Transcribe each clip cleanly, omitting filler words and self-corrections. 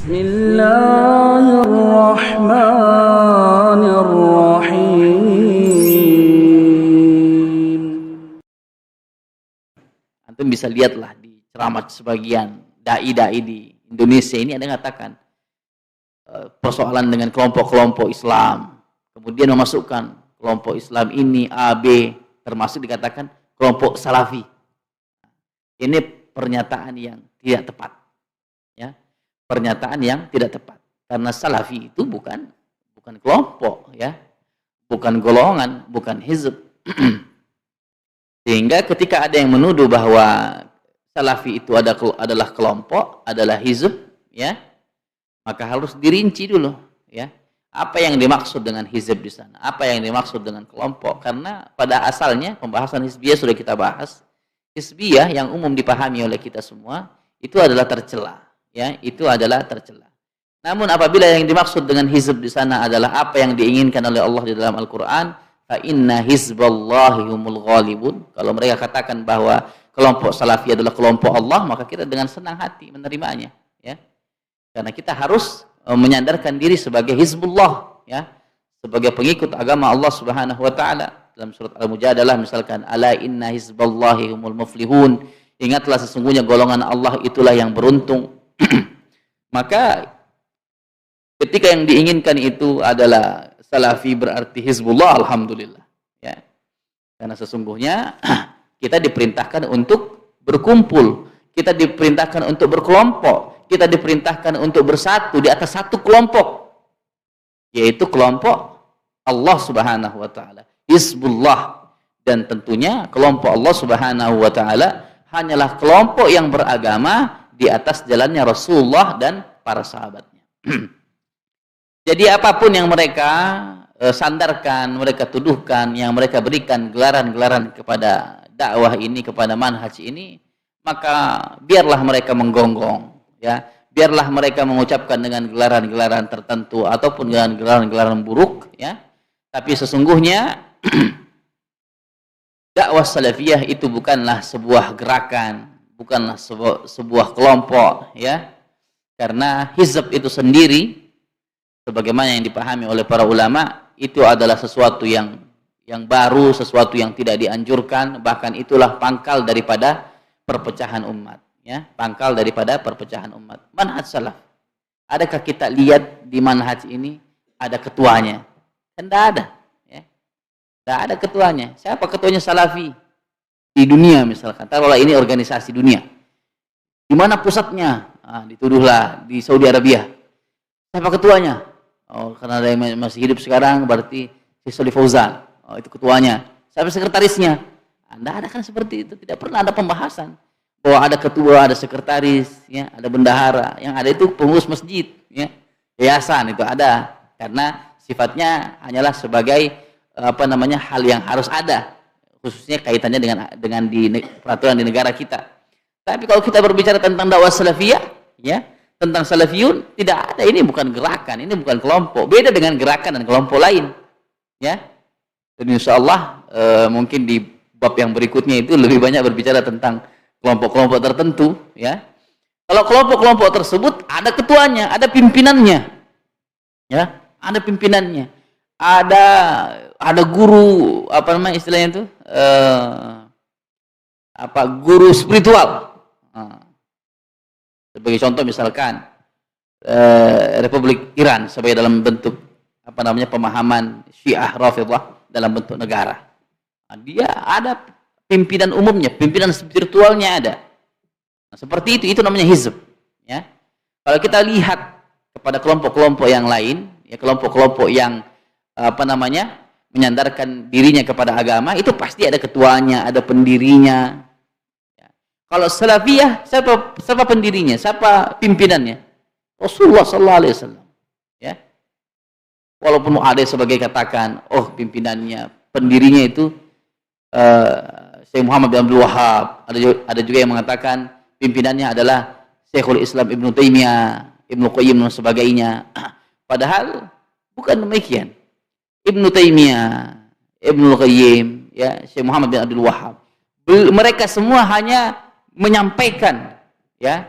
Bismillahirrahmanirrahim. Antum bisa lihatlah di ceramah sebagian dai-dai di Indonesia ini ada yang mengatakan persoalan dengan kelompok-kelompok Islam, kemudian memasukkan kelompok Islam ini A, B, termasuk dikatakan kelompok Salafi. Ini pernyataan yang tidak tepat, ya. Pernyataan yang tidak tepat. Karena Salafi itu bukan kelompok, ya. Bukan golongan, bukan hizb. Sehingga ketika ada yang menuduh bahwa Salafi itu adalah kelompok, adalah hizb, ya, maka harus dirinci dulu, ya. Apa yang dimaksud dengan hizb di sana? Apa yang dimaksud dengan kelompok? Karena pada asalnya pembahasan hizbiyah sudah kita bahas. Hizbiyah yang umum dipahami oleh kita semua itu adalah tercela, ya, itu adalah tercela. Namun apabila yang dimaksud dengan hizb di sana adalah apa yang diinginkan oleh Allah di dalam Al-Qur'an, fa inna hizballahi humul ghalibun. Kalau mereka katakan bahwa kelompok Salafi adalah kelompok Allah, maka kita dengan senang hati menerimanya, ya. Karena kita harus menyandarkan diri sebagai hizbullah, ya, sebagai pengikut agama Allah Subhanahu wa taala. Dalam surat Al-Mujadalah misalkan, ala inna hizballahi humul muflihun, ingatlah sesungguhnya golongan Allah itulah yang beruntung. Maka ketika yang diinginkan itu adalah Salafi berarti hizbullah, alhamdulillah, ya. Karena sesungguhnya kita diperintahkan untuk berkumpul, kita diperintahkan untuk berkelompok, kita diperintahkan untuk bersatu di atas satu kelompok, yaitu kelompok Allah Subhanahu wa taala, hizbullah. Dan tentunya kelompok Allah Subhanahu wa taala hanyalah kelompok yang beragama di atas jalannya Rasulullah dan para sahabatnya. Jadi apapun yang mereka sandarkan, mereka tuduhkan, yang mereka berikan gelaran-gelaran kepada dakwah ini, kepada manhaj ini, maka biarlah mereka menggonggong, ya. Biarlah mereka mengucapkan dengan gelaran-gelaran tertentu ataupun dengan gelaran-gelaran buruk, ya. Tapi sesungguhnya dakwah salafiyah itu bukanlah sebuah gerakan, bukanlah sebuah kelompok, ya. Karena hizb itu sendiri sebagaimana yang dipahami oleh para ulama itu adalah sesuatu yang baru, sesuatu yang tidak dianjurkan, bahkan itulah pangkal daripada perpecahan umat, ya, pangkal daripada perpecahan umat. Manhaj salaf, adakah kita lihat di manhaj ini ada ketuanya? Tidak ada, ya. Tidak ada ketuanya. Siapa ketuanya Salafi di dunia misalkan? Taruhlah ini organisasi dunia. Di mana pusatnya? Dituduhlah di Saudi Arabia. Siapa ketuanya? Oh, karena ada yang masih hidup sekarang berarti Syekh Shalih Fauzan. Oh, itu ketuanya. Siapa sekretarisnya? Anda ada kan seperti itu. Tidak pernah ada pembahasan bahwa ada ketua, ada sekretaris, ya, ada bendahara. Yang ada itu pengurus masjid, ya. Yayasan itu ada. Karena sifatnya hanyalah sebagai hal yang harus ada, khususnya kaitannya dengan di peraturan di negara kita. Tapi kalau kita berbicara tentang dakwah salafiyah, ya, tentang salafiyun, tidak ada. Ini bukan gerakan, ini bukan kelompok. Beda dengan gerakan dan kelompok lain, ya. Dan insyaallah mungkin di bab yang berikutnya itu lebih banyak berbicara tentang kelompok-kelompok tertentu, ya. Kalau kelompok-kelompok tersebut ada ketuanya, ada pimpinannya, ya, ada pimpinannya, ada guru, istilahnya itu guru spiritual. Sebagai contoh misalkan Republik Iran sebagai dalam bentuk pemahaman Syiah Rafidhah dalam bentuk negara. Dia ada pimpinan umumnya, pimpinan spiritualnya ada. Nah, seperti itu namanya hizb, ya. Kalau kita lihat kepada kelompok-kelompok yang lain, ya, kelompok-kelompok yang menyandarkan dirinya kepada agama, itu pasti ada ketuanya, ada pendirinya. Kalau salafiyah, siapa pendirinya? Siapa pimpinannya? Rasulullah sallallahu alaihi wasallam. Ya. Walaupun ada sebagai katakan, oh pimpinannya, pendirinya itu Syekh Muhammad bin Abdul Wahhab. Ada juga yang mengatakan pimpinannya adalah Syekhul Islam Ibnu Taimiyah, Ibnu Qayyim dan sebagainya. Padahal bukan demikian. Ibnu Taimiyah, Ibnu Qayyim, ya, Syekh Muhammad bin Abdul Wahhab. Mereka semua hanya menyampaikan, ya,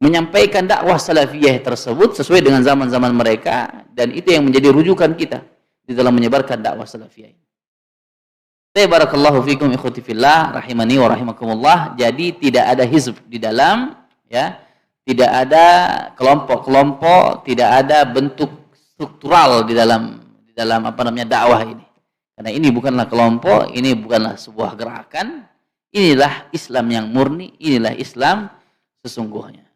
menyampaikan dakwah salafiyah tersebut sesuai dengan zaman-zaman mereka, dan itu yang menjadi rujukan kita di dalam menyebarkan dakwah salafiyah. Barakallahu fikum ikhwati fillah rahimani wa rahimakumullah. Jadi tidak ada hizb di dalam, ya. Tidak ada kelompok-kelompok, tidak ada bentuk struktural di dalam dakwah ini. Karena ini bukanlah kelompok, ini bukanlah sebuah gerakan. Inilah Islam yang murni, inilah Islam sesungguhnya.